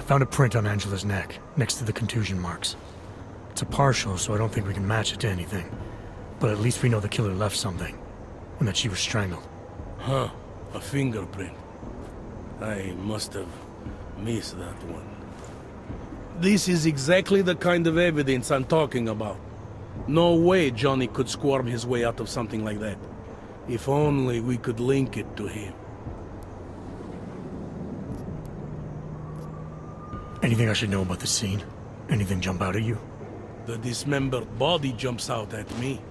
Found a print on Angela's neck, next to the contusion marks. It's a partial, so I don't think we can match it to anything. But at least we know the killer left something, and that she was strangled. Huh, a fingerprint. I must have missed that one. This is exactly the kind of evidence I'm talking about. No way Johnny could squirm his way out of something like that. If only we could link it to him. Anything I should know about the scene? Anything jump out at you? The dismembered body jumps out at me.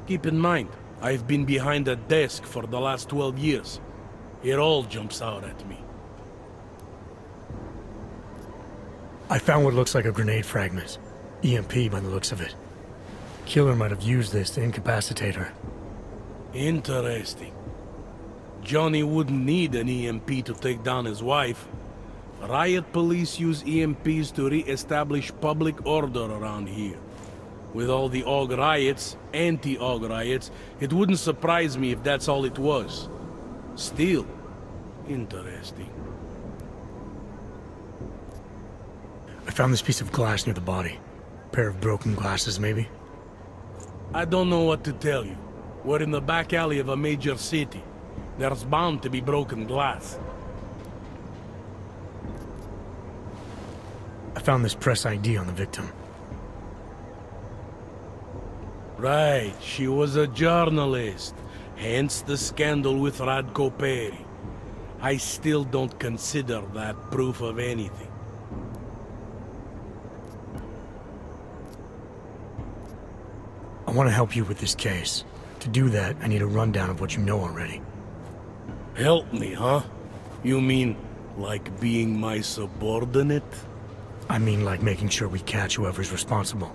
Keep in mind, I've been behind a desk for the last 12 years. It all jumps out at me. I found what looks like a grenade fragment. EMP by the looks of it. Killer might have used this to incapacitate her. Interesting. Johnny wouldn't need an EMP to take down his wife. Riot police use EMPs to re-establish public order around here. With all the AUG riots, anti-AUG riots, it wouldn't surprise me if that's all it was. Still, interesting. I found this piece of glass near the body. Pair of broken glasses, maybe? I don't know what to tell you. We're in the back alley of a major city. There's bound to be broken glass. I found this press ID on the victim. Right, she was a journalist. Hence the scandal with Radko Perry. I still don't consider that proof of anything. I want to help you with this case. To do that, I need a rundown of what you know already. Help me, huh? You mean, like being my subordinate? I mean like making sure we catch whoever's responsible.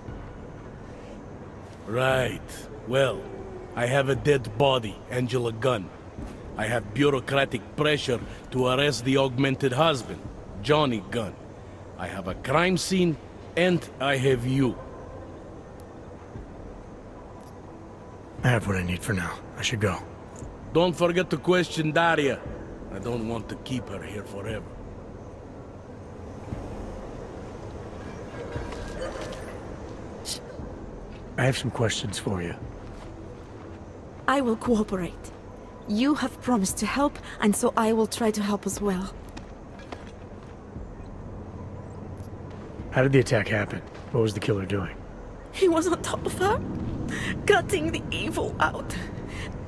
Right. Well, I have a dead body, Angela Gunn. I have bureaucratic pressure to arrest the augmented husband, Johnny Gunn. I have a crime scene, and I have you. I have what I need for now. I should go. Don't forget to question Daria. I don't want to keep her here forever. I have some questions for you. I will cooperate. You have promised to help, and so I will try to help as well. How did the attack happen? What was the killer doing? He was on top of her, cutting the evil out.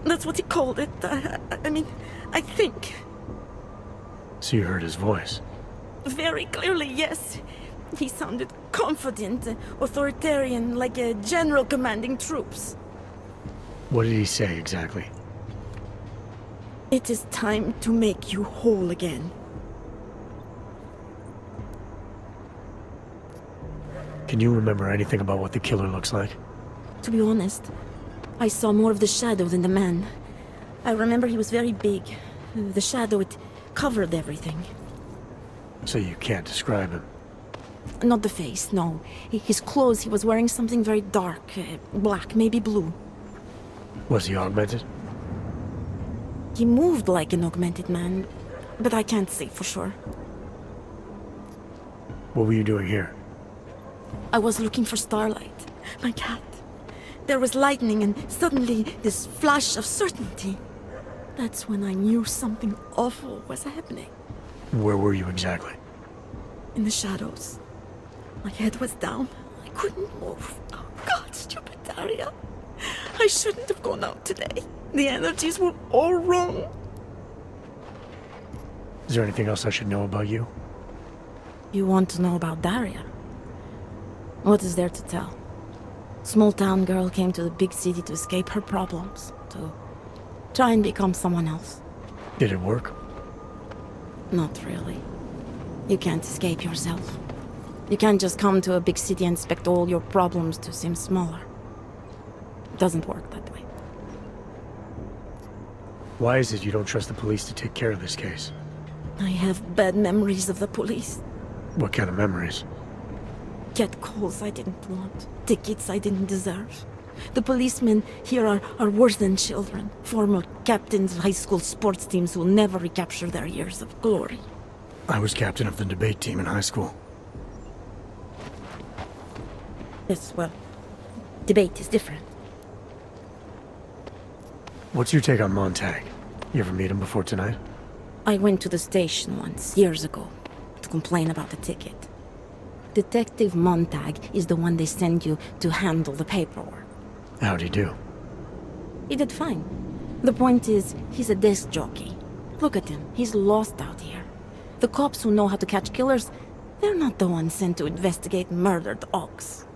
That's what he called it. I think. So you heard his voice? Very clearly, yes. He sounded confident, authoritarian, like a general commanding troops. What did he say exactly? It is time to make you whole again. Can you remember anything about what the killer looks like? To be honest, I saw more of the shadow than the man. I remember he was very big. The shadow, it covered everything. So you can't describe him? Not the face, no. His clothes, he was wearing something very dark, black, maybe blue. Was he augmented? He moved like an augmented man, but I can't say for sure. What were you doing here? I was looking for Starlight, my cat. There was lightning and suddenly this flash of certainty. That's when I knew something awful was happening. Where were you exactly? In the shadows. My head was down. I couldn't move. Oh God, stupid Daria. I shouldn't have gone out today. The energies were all wrong. Is there anything else I should know about you? You want to know about Daria? What is there to tell? Small town girl came to the big city to escape her problems, to try and become someone else. Did it work? Not really. You can't escape yourself. You can't just come to a big city and expect all your problems to seem smaller. It doesn't work that way. Why is it you don't trust the police to take care of this case? I have bad memories of the police. What kind of memories? Get calls I didn't want. Tickets I didn't deserve. The policemen here are worse than children. Former captains of high school sports teams who will never recapture their years of glory. I was captain of the debate team in high school. Yes, well, debate is different. What's your take on Montag? You ever meet him before tonight? I went to the station once, years ago, to complain about the ticket. Detective Montag is the one they send you to handle the paperwork. How'd he do? He did fine. The point is, he's a disc jockey. Look at him, he's lost out here. The cops who know how to catch killers, they're not the ones sent to investigate murdered ox.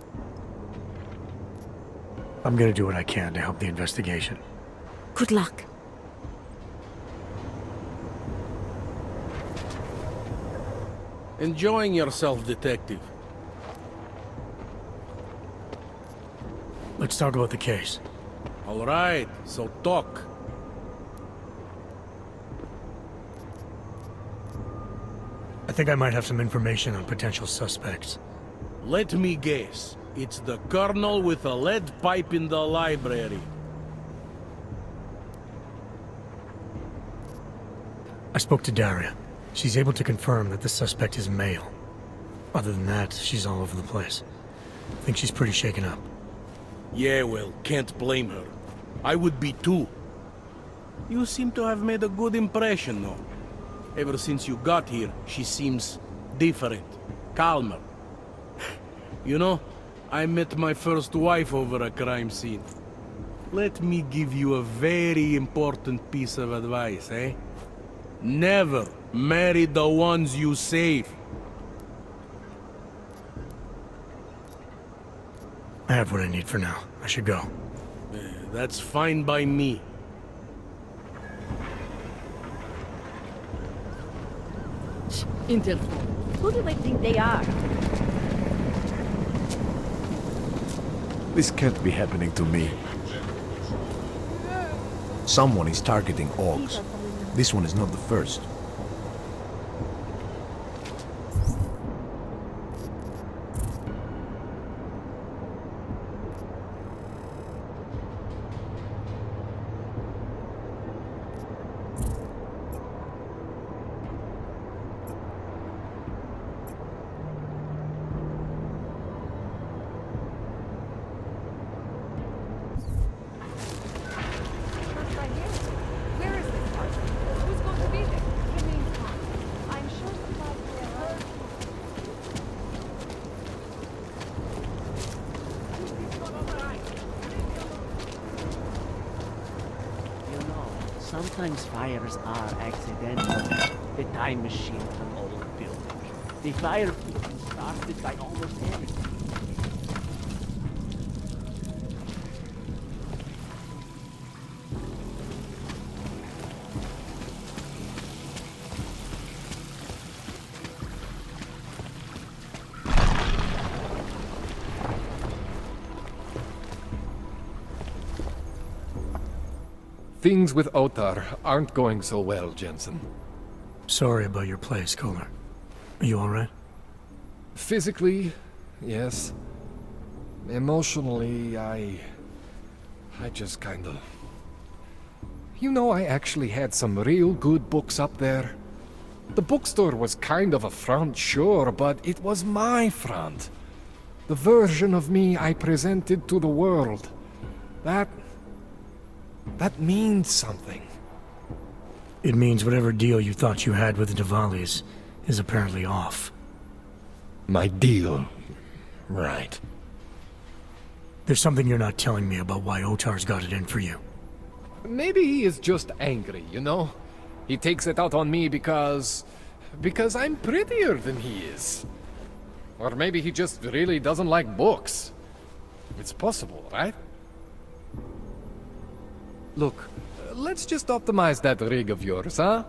I'm gonna do what I can to help the investigation. Good luck. Enjoying yourself, detective. Let's talk about the case. All right, so talk. I think I might have some information on potential suspects. Let me guess. It's the colonel with a lead pipe in the library. I spoke to Daria. She's able to confirm that the suspect is male. Other than that, she's all over the place. I think she's pretty shaken up. Yeah, well, can't blame her. I would be too. You seem to have made a good impression, though. Ever since you got here, she seems different, calmer. You know, I met my first wife over a crime scene. Let me give you a very important piece of advice, eh? Never marry the ones you save. I have what I need for now. I should go. That's fine by me. Intel. Who do they think they are? This can't be happening to me. Someone is targeting orcs. This one is not the first. Where is this part? Who's going to be there? The main part. I'm sure supplies will hurt. You know, sometimes fires are accidental. The time machine of an old building. The fire started by almost everything. Things with Otar aren't going so well, Jensen. Sorry about your place, Kohler. Are you alright? Physically, yes. Emotionally, I just kinda... You know, I actually had some real good books up there. The bookstore was kind of a front, sure, but it was my front. The version of me I presented to the world. That means something. It means whatever deal you thought you had with the Diwalis is apparently off. My deal. Right. There's something you're not telling me about why Otar's got it in for you. Maybe he is just angry, you know? He takes it out on me because I'm prettier than he is. Or maybe he just really doesn't like books. It's possible, right? Look, let's just optimize that rig of yours, huh?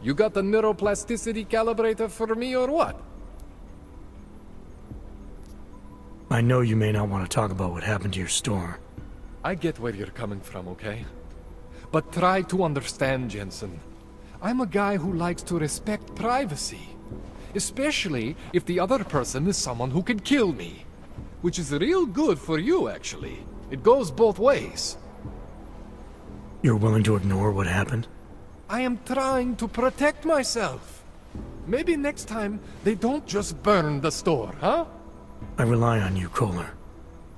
You got the neuroplasticity calibrator for me or what? I know you may not want to talk about what happened to your store. I get where you're coming from, okay? But try to understand, Jensen. I'm a guy who likes to respect privacy. Especially if the other person is someone who can kill me. Which is real good for you, actually. It goes both ways. You're willing to ignore what happened? I am trying to protect myself. Maybe next time they don't just burn the store, huh? I rely on you, Kohler.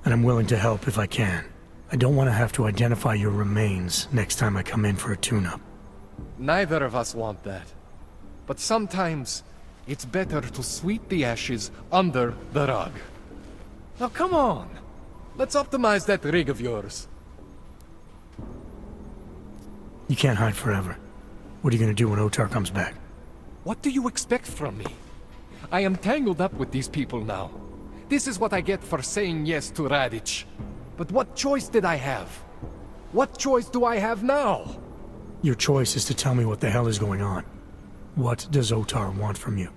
And I'm willing to help if I can. I don't want to have to identify your remains next time I come in for a tune-up. Neither of us want that. But sometimes, it's better to sweep the ashes under the rug. Now come on! Let's optimize that rig of yours. You can't hide forever. What are you gonna do when Otar comes back? What do you expect from me? I am tangled up with these people now. This is what I get for saying yes to Radic. But what choice did I have? What choice do I have now? Your choice is to tell me what the hell is going on. What does Otar want from you?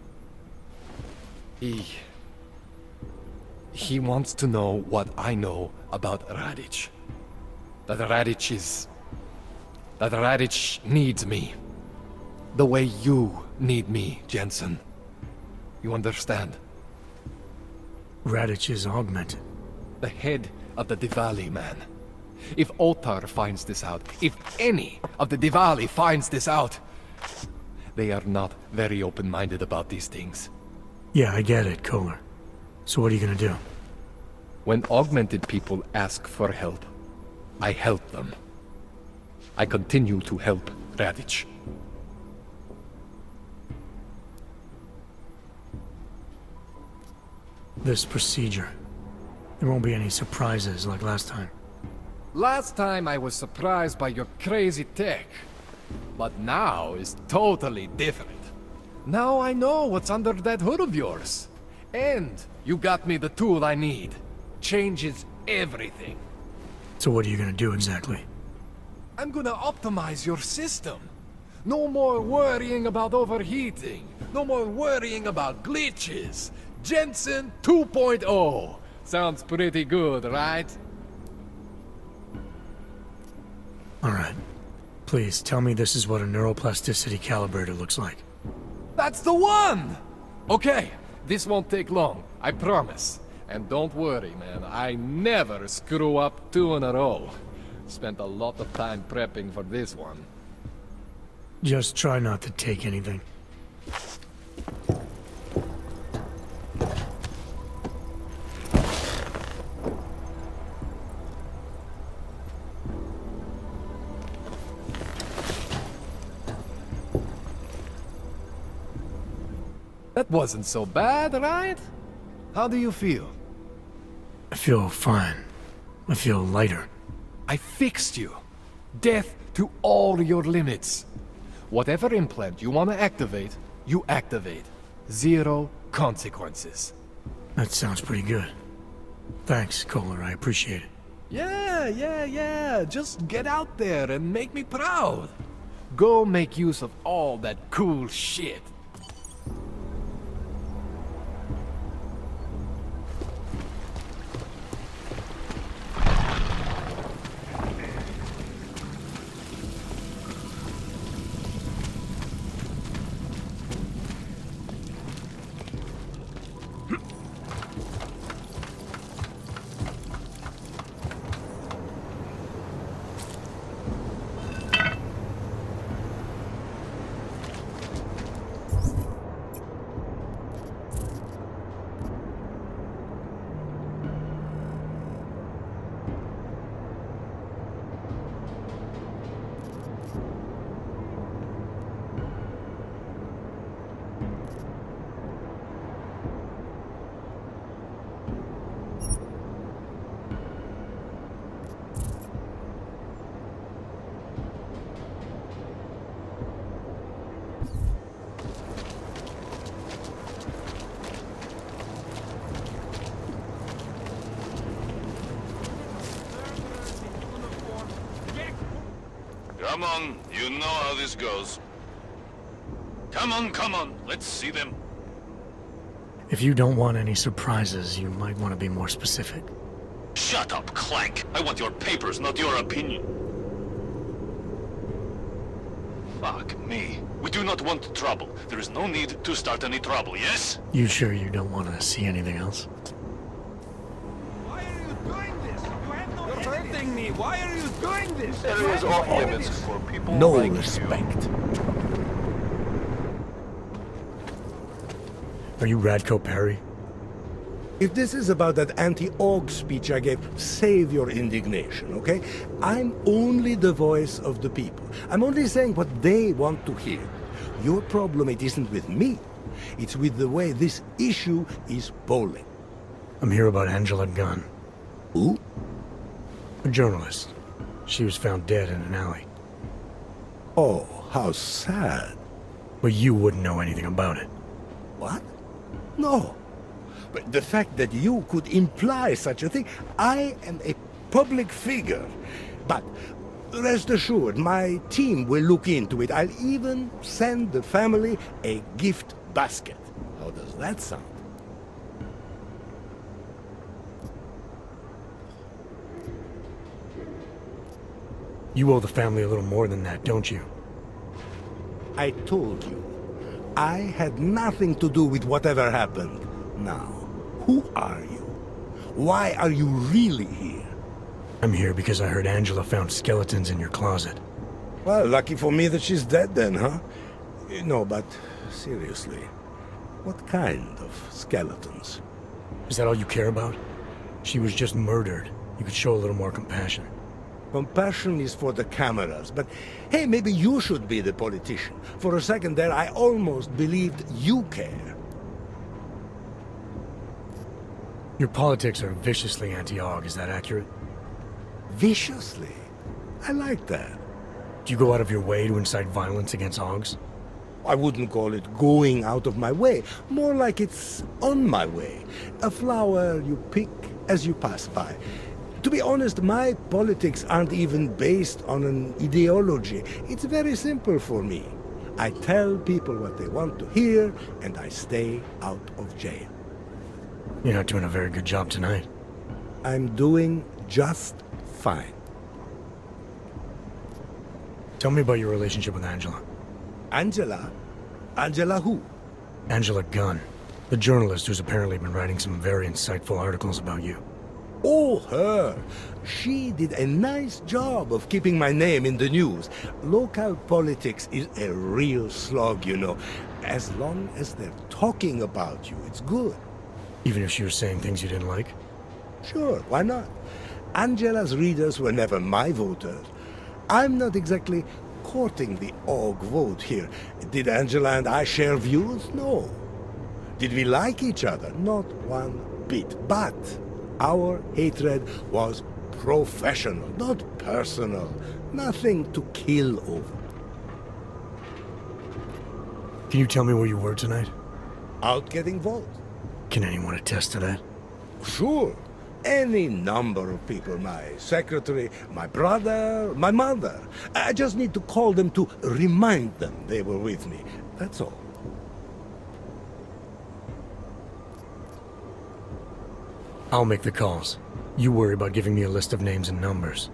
He wants to know what I know about Radic. That Radic needs me. The way you need me, Jensen. You understand? Radic is augmented. The head of the Diwali man. If Otar finds this out, if any of the Diwali finds this out, they are not very open-minded about these things. Yeah, I get it, Kohler. So what are you gonna do? When augmented people ask for help, I help them. I continue to help Radic. This procedure. There won't be any surprises like last time. Last time I was surprised by your crazy tech. But now is totally different. Now I know what's under that hood of yours. And you got me the tool I need. Changes everything. So what are you gonna do exactly? I'm gonna optimize your system. No more worrying about overheating. No more worrying about glitches. Jensen 2.0. Sounds pretty good, right? Alright. Please, tell me this is what a neuroplasticity calibrator looks like. That's the one! Okay, this won't take long, I promise. And don't worry, man, I never screw up 2 in a row. Spent a lot of time prepping for this one. Just try not to take anything. That wasn't so bad, right? How do you feel? I feel fine. I feel lighter. I fixed you. Death to all your limits. Whatever implant you want to activate, you activate. 0 consequences. That sounds pretty good. Thanks, Kohler. I appreciate it. Yeah. Just get out there and make me proud. Go make use of all that cool shit. Come on, you know how this goes. Come on, let's see them. If you don't want any surprises, you might want to be more specific. Shut up, Clank. I want your papers, not your opinion. Fuck me. We do not want trouble. There is no need to start any trouble, yes? You sure you don't want to see anything else? Why are you doing this? You have no You're hurting me. Why are you doing this? There is off limits for people No like respect. Are you Radko Perry? If this is about that anti-Aug speech I gave, save your indignation, okay? I'm only the voice of the people. I'm only saying what they want to hear. Your problem, it isn't with me. It's with the way this issue is polling. I'm here about Angela Gunn. Who? A journalist. She was found dead in an alley. Oh, how sad. But you wouldn't know anything about it. What? No. But the fact that you could imply such a thing, I am a public figure. But rest assured, my team will look into it. I'll even send the family a gift basket. How does that sound? You owe the family a little more than that, don't you? I told you, I had nothing to do with whatever happened. Now, who are you? Why are you really here? I'm here because I heard Angela found skeletons in your closet. Well, lucky for me that she's dead then, huh? No, but seriously, what kind of skeletons? Is that all you care about? She was just murdered. You could show a little more compassion. Compassion is for the cameras, but hey, maybe you should be the politician. For a second there, I almost believed you care. Your politics are viciously anti-Aug, is that accurate? Viciously? I like that. Do you go out of your way to incite violence against Augs? I wouldn't call it going out of my way. More like it's on my way. A flower you pick as you pass by. To be honest, my politics aren't even based on an ideology. It's very simple for me. I tell people what they want to hear, and I stay out of jail. You're not doing a very good job tonight. I'm doing just fine. Tell me about your relationship with Angela. Angela? Angela who? Angela Gunn, the journalist who's apparently been writing some very insightful articles about you. Oh, her. She did a nice job of keeping my name in the news. Local politics is a real slog, you know. As long as they're talking about you, it's good. Even if she was saying things you didn't like? Sure, why not? Angela's readers were never my voters. I'm not exactly courting the Aug vote here. Did Angela and I share views? No. Did we like each other? Not one bit. But our hatred was professional, not personal. Nothing to kill over. Can you tell me where you were tonight? Out getting votes. Can anyone attest to that? Sure. Any number of people. My secretary, my brother, my mother. I just need to call them to remind them they were with me. That's all. I'll make the calls. You worry about giving me a list of names and numbers.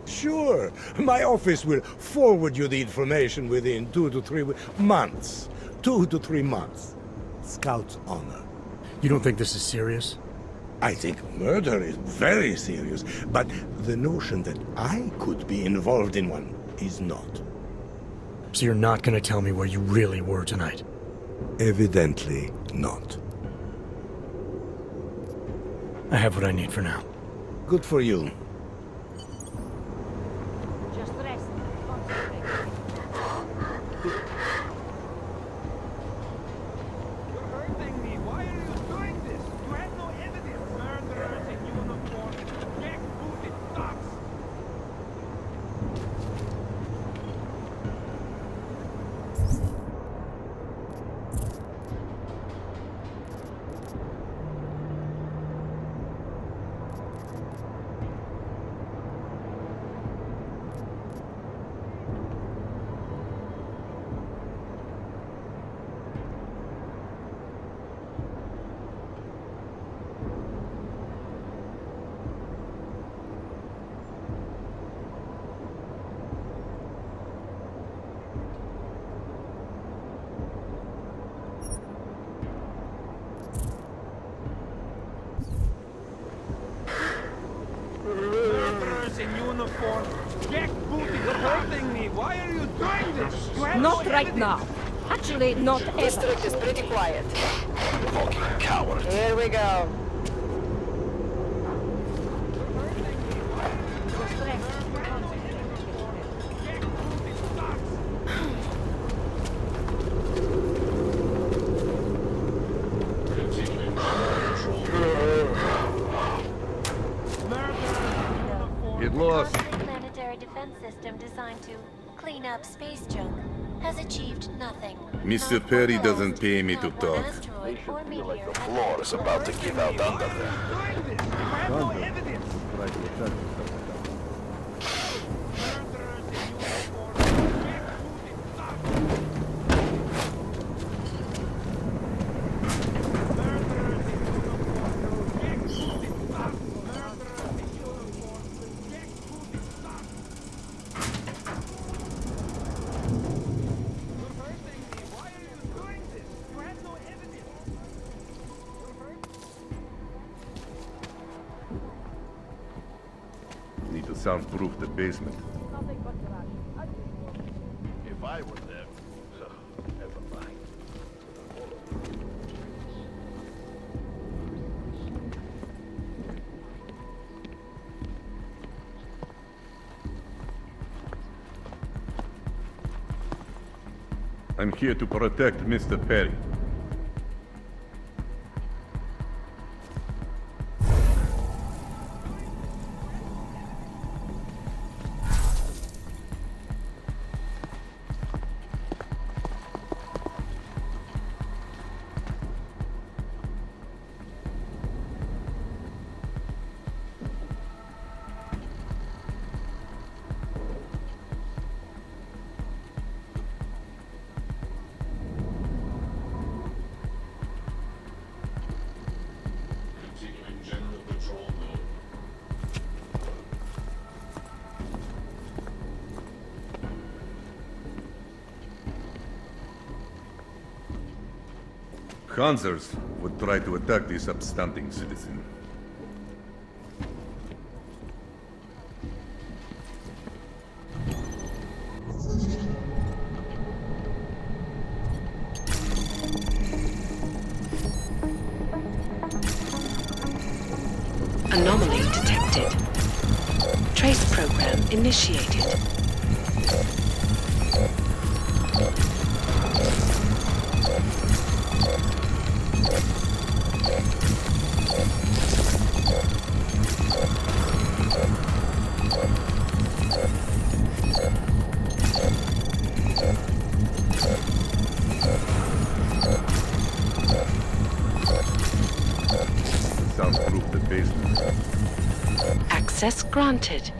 Sure. My office will forward you the information within 2 to 3 months. 2 to 3 months. Scout's honor. You don't think this is serious? I think murder is very serious, but the notion that I could be involved in one is not. So you're not gonna tell me where you really were tonight? Evidently not. I have what I need for now. Good for you. Just rest. Concentrate. You're hurting me. Why are you doing this? You have no evidence. Murderers in uniform. Jackbooted thugs. Murderers in uniform. Jackbooted. You're hurting me. Why are you doing this? You have Not no right evidence. now. Actually, not ever. District is pretty quiet. Fucking coward. Here we go. Get lost. Planetary defense system designed to clean up space junk has achieved nothing. Mr. Not Perry one doesn't ghost, pay me not to one talk. asteroid or meteor The floor is about to give out under there. Doing this. You have no evidence. Murderers in uniform. Need to soundproof the basement. If I were there, never mind. I'm here to protect Mr. Perry. Panzers would try to attack this upstanding citizen. Anomaly detected. Trace program initiated. Soundproof the basement. Access granted.